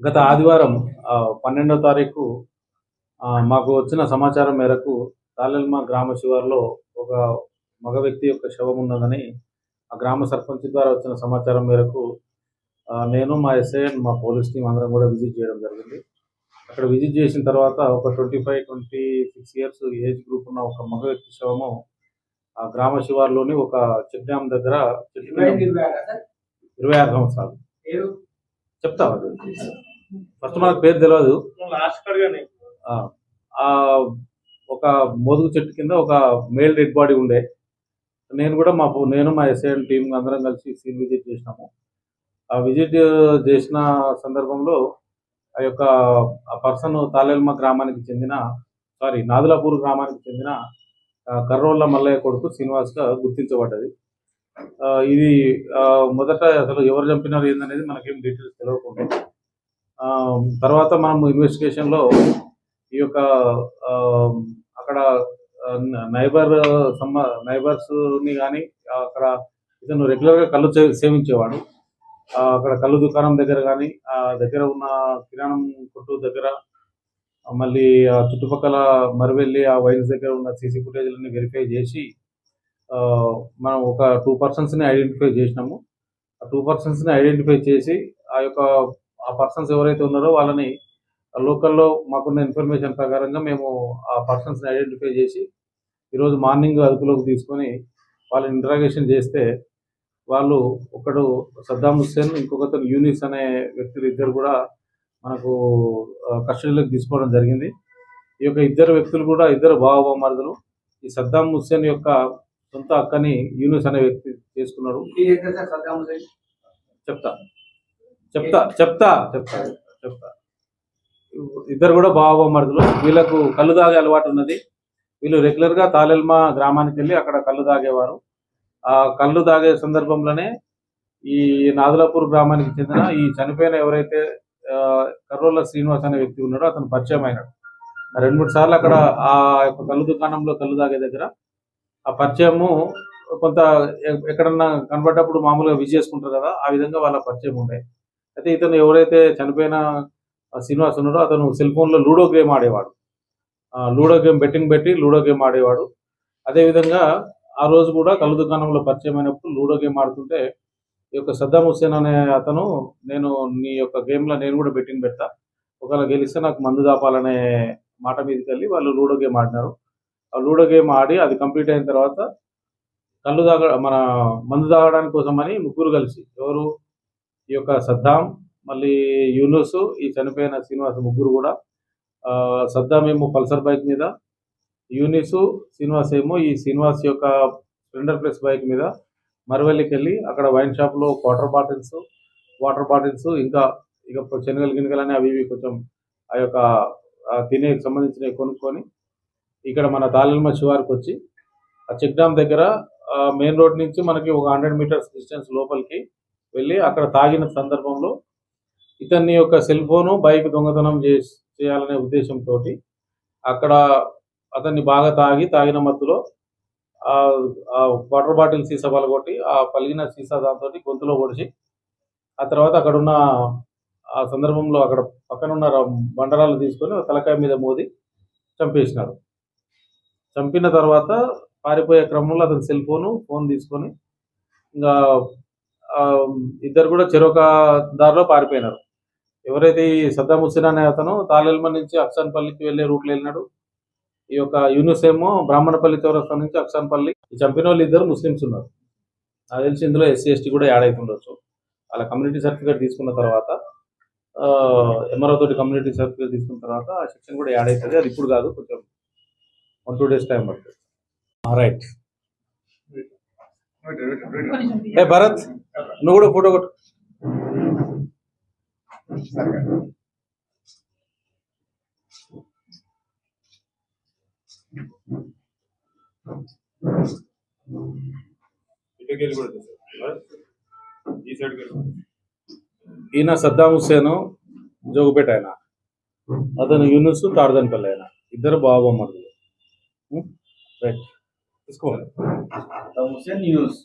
గత ఆదివారం 12వ తారీఖు మాకు వచ్చిన సమాచారం మేరకు తాళెల్మ గ్రామ శివారులో ఒక మగ వ్యక్తి యొక్క శవం ఉన్నదని ఆ గ్రామ సర్పంచ్ ద్వారా వచ్చిన సమాచారం మేరకు నేను మా ఎస్ఐ అండ్ మా పోలీస్ టీం అందరం కూడా విజిట్ చేయడం జరిగింది. అక్కడ విజిట్ చేసిన తర్వాత ఒక 25-26 ఇయర్స్ ఏజ్ గ్రూప్ ఉన్న ఒక మగ వ్యక్తి శవము ఆ గ్రామ శివారులోని ఒక చెక్ డ్యామ్ దగ్గర 26 సంవత్సరాలు చెప్తా. ఫస్ట్ మనకు పేరు తెలియదు. ఒక మోదుగు చెట్టు కింద ఒక మేల్ డెడ్ బాడీ ఉండే. నేను మా ఎస్ఐ టీం అందరం కలిసి సీన్ విజిట్ చేసినాము. ఆ విజిట్ చేసిన సందర్భంలో ఆ పర్సన్ తాళెల్మ గ్రామానికి చెందిన నాదులాపూర్ గ్రామానికి చెందిన కర్రోళ్ళ మల్లయ్య కొడుకు శ్రీనివాస్గా గుర్తించబడ్డది. ఇది మొదట అసలు ఎవరు చంపినారు ఏందనేది మనకేం డీటెయిల్స్ తెలియకుండా తర్వాత మనం ఇన్వెస్టిగేషన్లో ఈ యొక్క అక్కడ నైబర్స్ని కానీ అక్కడ ఇతను రెగ్యులర్గా కళ్ళు సేవించేవాడు. అక్కడ కళ్ళు దుకాణం దగ్గర కానీ ఆ దగ్గర ఉన్న కిరాణం కొట్టు దగ్గర మళ్ళీ ఆ చుట్టుపక్కల మరివెళ్ళి ఆ వైన్స్ దగ్గర ఉన్న సీసీ ఫుటేజ్లన్నీ వెరిఫై చేసి మనం ఒక 2 పర్సన్స్ని ఐడెంటిఫై చేసినాము. ఆ 2 పర్సన్స్ని ఐడెంటిఫై చేసి ఆ పర్సన్స్ ఎవరైతే ఉన్నారో వాళ్ళని లోకల్లో మాకున్న ఇన్ఫర్మేషన్ ప్రకారంగా మేము ఆ పర్సన్స్ని ఐడెంటిఫై చేసి ఈరోజు మార్నింగ్ అదుపులోకి తీసుకొని వాళ్ళని ఇంటరాగేషన్ చేస్తే వాళ్ళు ఒకడు సద్దాం హుస్సేన్, ఇంకొకతను యూనిస్ అనే వ్యక్తులు ఇద్దరు కూడా మనకు కస్టడీలోకి తీసుకోవడం జరిగింది. ఈ యొక్క ఇద్దరు వ్యక్తులు కూడా ఇద్దరు బావమరుదులు. ఈ సద్దాం హుస్సేన్ యొక్క సొంత అక్కని యూనిస్ అనే వ్యక్తి చేసుకున్నాడు. చెప్తా ఇద్దరు కూడా బావమరుదులు. వీళ్ళకు కళ్ళు తాగే అలవాటు ఉన్నది. వీళ్ళు రెగ్యులర్గా తాళెల్మ గ్రామానికి వెళ్ళి అక్కడ కళ్ళు తాగేవారు. ఆ కళ్ళు తాగే సందర్భంలోనే ఈ నాదులాపూర్ గ్రామానికి చెందిన ఈ చనిపోయిన ఎవరైతే కర్రోళ్ళ శ్రీనివాస్ అనే వ్యక్తి ఉన్నాడో అతను పరిచయం అయినాడు. 2-3 సార్లు అక్కడ ఆ యొక్క కళ్ళు దుకాణంలో కళ్ళు తాగే దగ్గర ఆ పరిచయము కొంత ఎక్కడన్నా కనబడ్డప్పుడు మామూలుగా విజ్ చేసుకుంటారు కదా, ఆ విధంగా వాళ్ళ పరిచయం ఉండే. అయితే ఇతను ఎవరైతే చనిపోయిన శ్రీనివాస్ ఉన్నాడో అతను సెల్ ఫోన్లో లూడో గేమ్ ఆడేవాడు. లూడో గేమ్ బెట్టింగ్ పెట్టి లూడో గేమ్ ఆడేవాడు. అదేవిధంగా ఆ రోజు కూడా కళ్ళు దుకాణంలో పరిచయం అయినప్పుడు లూడో గేమ్ ఆడుతుంటే ఈ యొక్క సద్దాం హుస్సేన్ అనే అతను నేను నీ యొక్క గేమ్లో నేను కూడా బెట్టింగ్ పెడతా, ఒకవేళ గెలిస్తే నాకు మందు దాపాలనే మాట మీదకి వెళ్ళి వాళ్ళు లూడో గేమ్ ఆడినారు. ఆ లూడో గేమ్ ఆడి అది కంప్లీట్ అయిన తర్వాత మందు తాగడానికి కోసమని ముగ్గురు కలిసి ఎవరు ఈ యొక్క సద్దాం, మళ్ళీ యూనుస్, ఈ చనిపోయిన శ్రీనివాస్ ముగ్గురు కూడా సద్దాం ఏమో పల్సర్ బైక్ మీద, యూనిస్ శ్రీనివాస్ ఏమో ఈ శ్రీనివాస్ యొక్క స్ప్లెండర్ ప్లస్ బైక్ మీద మరవెల్లికి వెళ్ళి అక్కడ వైన్ షాప్లో వాటర్ బాటిల్స్ ఇంకా శనగలు గినగలని అవి కొంచెం ఆ యొక్క తినేకి సంబంధించినవి కొనుక్కొని ఇక్కడ మన తాళెల్మ శివారుకు వచ్చి ఆ చెక్ డ్యామ్ దగ్గర మెయిన్ రోడ్ నుంచి మనకి ఒక 100 మీటర్స్ డిస్టెన్స్ లోపలికి వెళ్ళి అక్కడ తాగిన సందర్భంలో ఇతన్ని యొక్క సెల్ ఫోను బైక్ దొంగతనం చేయాలనే ఉద్దేశంతో అక్కడ అతన్ని బాగా తాగిన మత్తులో వాటర్ బాటిల్ సీసా పలగొట్టి ఆ పలిగిన సీసా దాంతో గొంతులో పొడిచి ఆ తర్వాత అక్కడున్న ఆ సందర్భంలో అక్కడ పక్కనున్న బండరాలు తీసుకొని తలకాయ మీద మోది చంపేసినారు. చంపిన తర్వాత పారిపోయే క్రమంలో అతని సెల్ ఫోన్ తీసుకొని ఇంకా ఇద్దరు కూడా చెరొక దారిలో పారిపోయినారు. ఎవరైతే ఈ సద్దాం హుస్సేన్ అనే అతను తాళెల్మ నుంచి అక్సాన్పల్లికి వెళ్ళే రూట్లో వెళ్ళినాడు. ఈ యొక్క యూనుస్ ఏమో బ్రాహ్మణపల్లి చౌరస్తా నుంచి అక్సాన్పల్లి. ఈ చంపిన వాళ్ళు ఇద్దరు ముస్లిమ్స్ ఉన్నారు. నాకు తెలిసి ఇందులో SC/ST కూడా యాడ్ అవుతుండొచ్చు. వాళ్ళ కమ్యూనిటీ సర్టిఫికేట్ తీసుకున్న తర్వాత MRO తోటి కమ్యూనిటీ సర్టిఫికేట్ తీసుకున్న తర్వాత ఆ సెక్షన్ కూడా యాడ్ అవుతుంది. అది ఇప్పుడు కాదు, కొంచెం 1-2 డేస్ టైం పడుతుంది. రైట్. భరత్, నువ్వు కూడా ఫోటో కొట్టు. ఈయన సద్దాం హుస్సేన్ జోగుపేట ఆయన, అతను యూనుస్ తాడదనపల్లి ఆయన, ఇద్దరు బావమరుదులు. రైట్, తీసుకోండి.